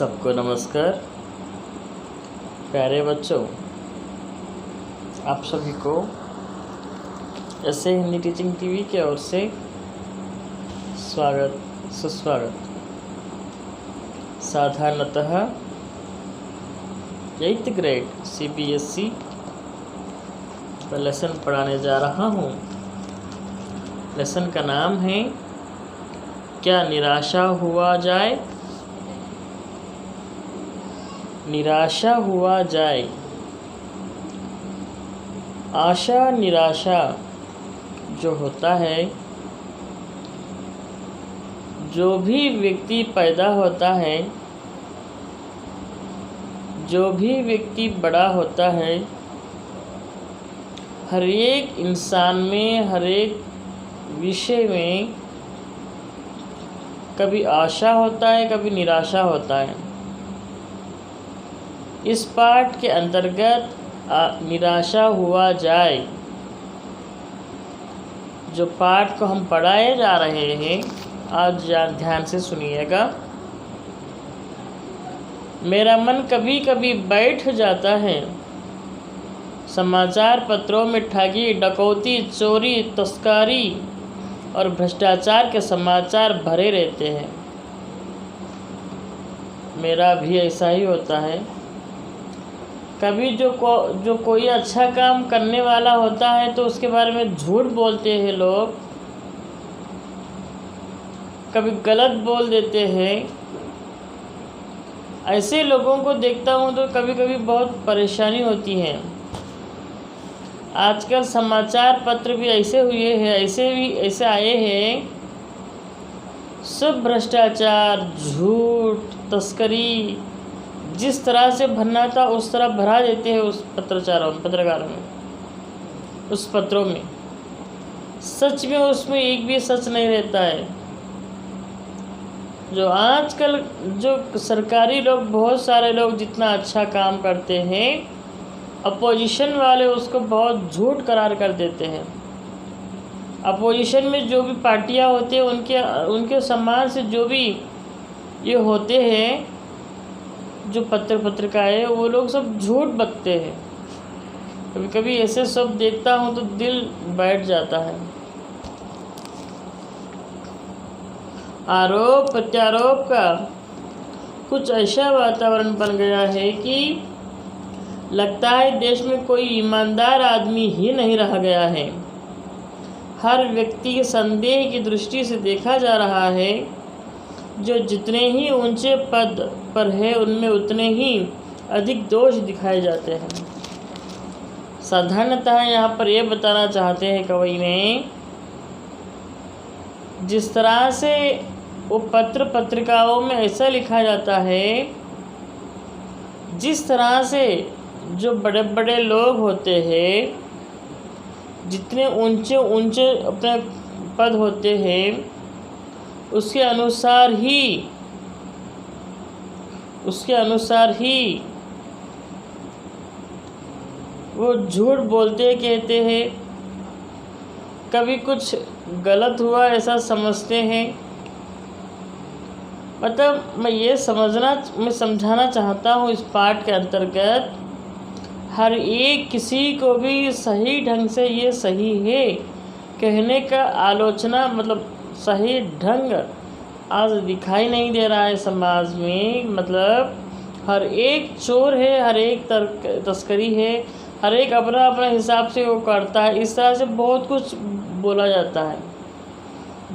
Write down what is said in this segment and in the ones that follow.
सबको नमस्कार। प्यारे बच्चों, आप सभी को ऐसे हिंदी टीचिंग टीवी की ओर से स्वागत सुस्वागत। साधारणतः 8th ग्रेड CBSE का लेसन पढ़ाने जा रहा हूँ। लेसन का नाम है क्या निराशा हुआ जाए। निराशा हुआ जाए। आशा निराशा जो होता है, जो भी व्यक्ति पैदा होता है, जो भी व्यक्ति बड़ा होता है, हर एक इंसान में, हर एक विषय में कभी आशा होता है, कभी निराशा होता है। इस पाठ के अंतर्गत निराशा हुआ जाए जो पाठ को हम पढ़ाए जा रहे हैं, आज ध्यान से सुनिएगा। मेरा मन कभी कभी बैठ जाता है। समाचार पत्रों में ठगी, डकैती, चोरी, तस्करी और भ्रष्टाचार के समाचार भरे रहते हैं। मेरा भी ऐसा ही होता है। कभी जो कोई अच्छा काम करने वाला होता है तो उसके बारे में झूठ बोलते हैं लोग, कभी गलत बोल देते हैं। ऐसे लोगों को देखता हूँ तो कभी कभी बहुत परेशानी होती है। आजकल समाचार पत्र भी ऐसे हुए हैं, ऐसे आए हैं, सब भ्रष्टाचार, झूठ, तस्करी जिस तरह से भरना था उस तरह भरा देते हैं उस पत्रकारों में, उस पत्रों में। सच में उसमें एक भी सच नहीं रहता है। जो आजकल जो सरकारी लोग, बहुत सारे लोग जितना अच्छा काम करते हैं, अपोजिशन वाले उसको बहुत झूठ करार कर देते हैं। अपोजिशन में जो भी पार्टियां होती हैं, उनके समाज से जो भी ये होते हैं, जो पत्रिकाएँ, वो लोग सब झूठ बकते हैं। कभी कभी ऐसे सब देखता हूँ तो दिल बैठ जाता है। आरोप प्रत्यारोप का कुछ ऐसा वातावरण बन गया है कि लगता है देश में कोई ईमानदार आदमी ही नहीं रह गया है। हर व्यक्ति के संदेह की दृष्टि से देखा जा रहा है। जो जितने ही ऊंचे पद पर है, उनमें उतने ही अधिक दोष दिखाए जाते हैं। साधारणतः यहाँ पर ये बताना चाहते हैं कवि ने, जिस तरह से वो पत्रिकाओं में ऐसा लिखा जाता है, जिस तरह से जो बड़े बड़े लोग होते हैं, जितने ऊंचे ऊंचे अपने पद होते हैं, उसके अनुसार ही वो झूठ बोलते कहते हैं। कभी कुछ गलत हुआ ऐसा समझते हैं। मतलब मैं समझाना चाहता हूँ इस पाठ के अंतर्गत, हर एक किसी को भी सही ढंग से ये सही है कहने का आलोचना, मतलब सही ढंग आज दिखाई नहीं दे रहा है समाज में। मतलब हर एक चोर है, हर एक तस्करी है, हर एक अपना अपना हिसाब से वो करता है। इस तरह से बहुत कुछ बोला जाता है,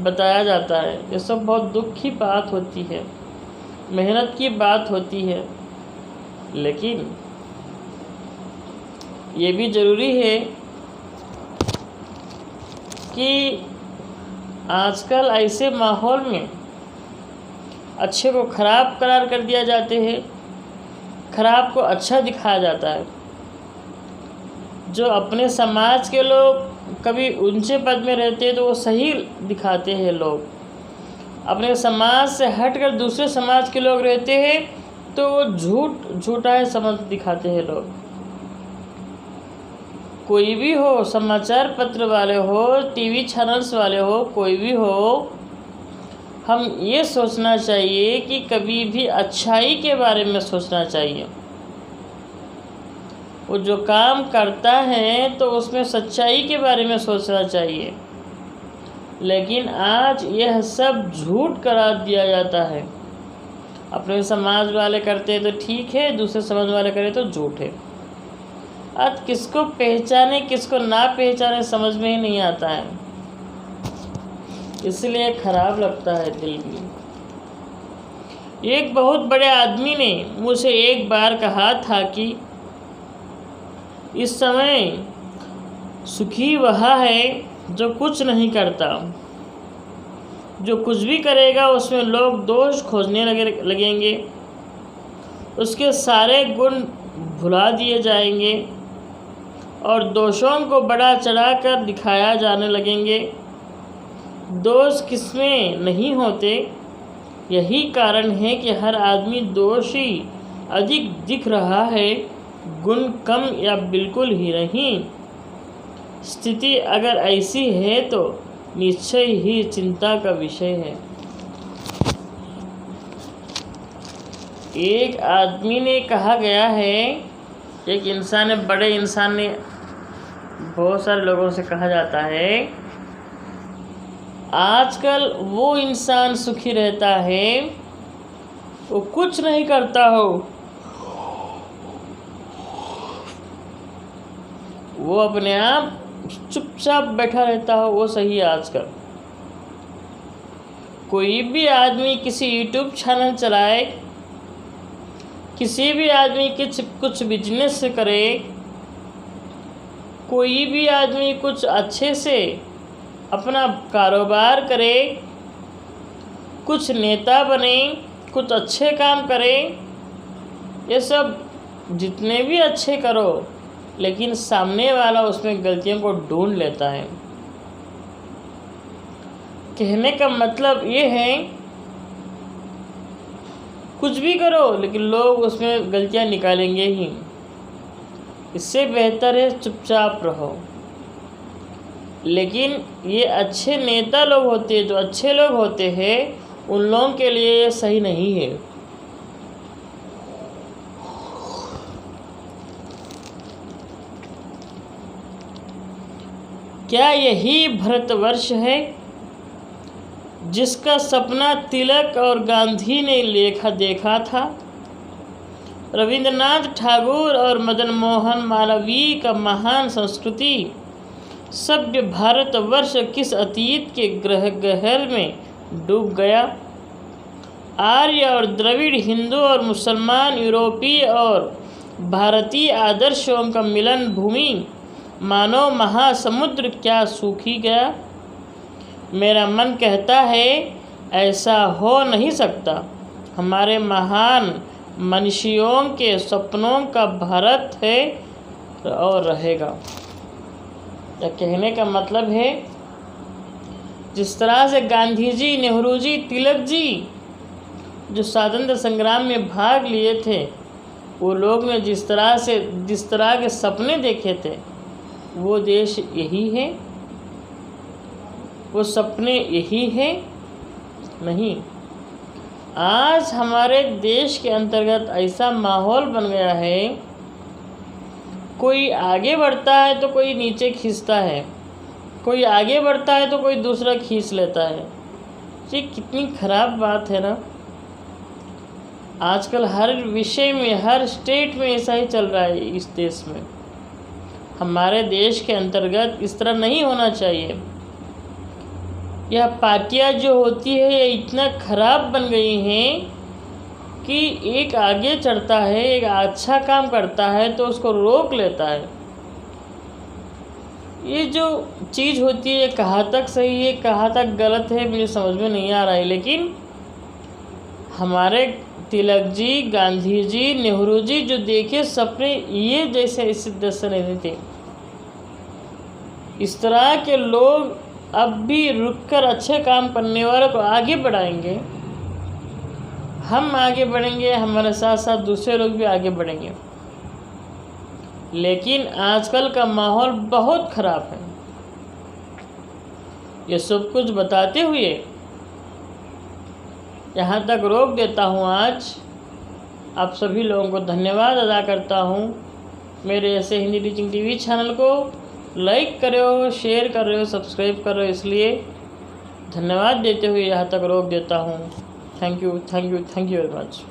बताया जाता है। ये सब बहुत दुख की बात होती है, मेहनत की बात होती है। लेकिन ये भी ज़रूरी है कि आजकल ऐसे माहौल में अच्छे को ख़राब करार कर दिया जाते हैं, ख़राब को अच्छा दिखाया जाता है। जो अपने समाज के लोग कभी ऊंचे पद में रहते हैं तो वो सही दिखाते हैं लोग। अपने समाज से हटकर दूसरे समाज के लोग रहते हैं तो वो झूठा है समझ दिखाते हैं लोग। कोई भी हो, समाचार पत्र वाले हो, टीवी चैनल्स वाले हो, कोई भी हो, हम ये सोचना चाहिए कि कभी भी अच्छाई के बारे में सोचना चाहिए। वो जो काम करता है तो उसमें सच्चाई के बारे में सोचना चाहिए। लेकिन आज यह सब झूठ करार दिया जाता है। अपने समाज वाले करते हैं तो ठीक है, दूसरे समाज वाले करें तो झूठ है। आज किसको पहचाने किसको ना पहचाने समझ में ही नहीं आता है, इसलिए खराब लगता है दिल भी। एक बहुत बड़े आदमी ने मुझसे एक बार कहा था कि इस समय सुखी वह है जो कुछ नहीं करता। जो कुछ भी करेगा उसमें लोग दोष खोजने लगेंगे, उसके सारे गुण भुला दिए जाएंगे और दोषों को बढ़ा चढ़ाकर दिखाया जाने लगेंगे। दोष किसमें नहीं होते, यही कारण है कि हर आदमी दोषी अधिक दिख रहा है, गुण कम या बिल्कुल ही नहीं। स्थिति अगर ऐसी है तो निश्चय ही चिंता का विषय है। एक आदमी ने कहा गया है, एक इंसान ने, बड़े इंसान ने, बहुत सारे लोगों से कहा जाता है, आजकल वो इंसान सुखी रहता है वो कुछ नहीं करता हो, वो अपने आप चुपचाप बैठा रहता हो, वो सही है आजकल। कोई भी आदमी किसी यूट्यूब चैनल चलाए, किसी भी आदमी कुछ बिजनेस करे, कोई भी आदमी कुछ अच्छे से अपना कारोबार करे, कुछ नेता बने, कुछ अच्छे काम करे, ये सब जितने भी अच्छे करो, लेकिन सामने वाला उसमें गलतियों को ढूंढ लेता है। कहने का मतलब ये है, कुछ भी करो लेकिन लोग उसमें गलतियां निकालेंगे ही। इससे बेहतर है चुपचाप रहो। लेकिन ये अच्छे नेता लोग होते हैं, जो अच्छे लोग होते हैं, उन लोगों के लिए ये सही नहीं है। क्या यही भारतवर्ष है जिसका सपना तिलक और गांधी ने देखा था? रविंद्रनाथ ठाकुर और मदन मोहन मालवीय का महान संस्कृति सभ्य भारतवर्ष किस अतीत के गहर में डूब गया? आर्य और द्रविड़, हिंदू और मुसलमान, यूरोपीय और भारतीय आदर्शों का मिलन भूमि मानव महासमुद्र क्या सूखी गया? मेरा मन कहता है ऐसा हो नहीं सकता। हमारे महान मनीषियों के सपनों का भारत है और रहेगा। यह कहने का मतलब है, जिस तरह से गांधी जी, नेहरू जी, तिलक जी जो स्वातंत्र संग्राम में भाग लिए थे, वो लोग ने जिस तरह के सपने देखे थे, वो देश यही है, वो सपने यही है? नहीं। आज हमारे देश के अंतर्गत ऐसा माहौल बन गया है, कोई आगे बढ़ता है तो कोई नीचे खींचता है, कोई आगे बढ़ता है तो कोई दूसरा खींच लेता है। ये कितनी खराब बात है ना। आजकल हर विषय में, हर स्टेट में ऐसा ही चल रहा है। इस देश में, हमारे देश के अंतर्गत इस तरह नहीं होना चाहिए। यह पार्टियां जो होती है, ये इतना खराब बन गई हैं कि एक आगे चढ़ता है, एक अच्छा काम करता है तो उसको रोक लेता है। ये जो चीज़ होती है, कहाँ तक सही है कहाँ तक गलत है, मुझे समझ में नहीं आ रहा है। लेकिन हमारे तिलक जी, गांधी जी, नेहरू जी जो देखे सपने, ये जैसे इस दर्शन नहीं थे। इस तरह के लोग अब भी रुककर अच्छे काम करने वालों को आगे बढ़ाएंगे। हम आगे बढ़ेंगे, हमारे साथ साथ दूसरे लोग भी आगे बढ़ेंगे। लेकिन आजकल का माहौल बहुत ख़राब है। ये सब कुछ बताते हुए यहाँ तक रोक देता हूँ आज। आप सभी लोगों को धन्यवाद अदा करता हूँ। मेरे ऐसे हिंदी टीचिंग टीवी चैनल को लाइक कर रहे हो, शेयर कर रहे हो, सब्सक्राइब कर रहे हो, इसलिए धन्यवाद देते हुए यहाँ तक रोक देता हूँ। Thank you very much.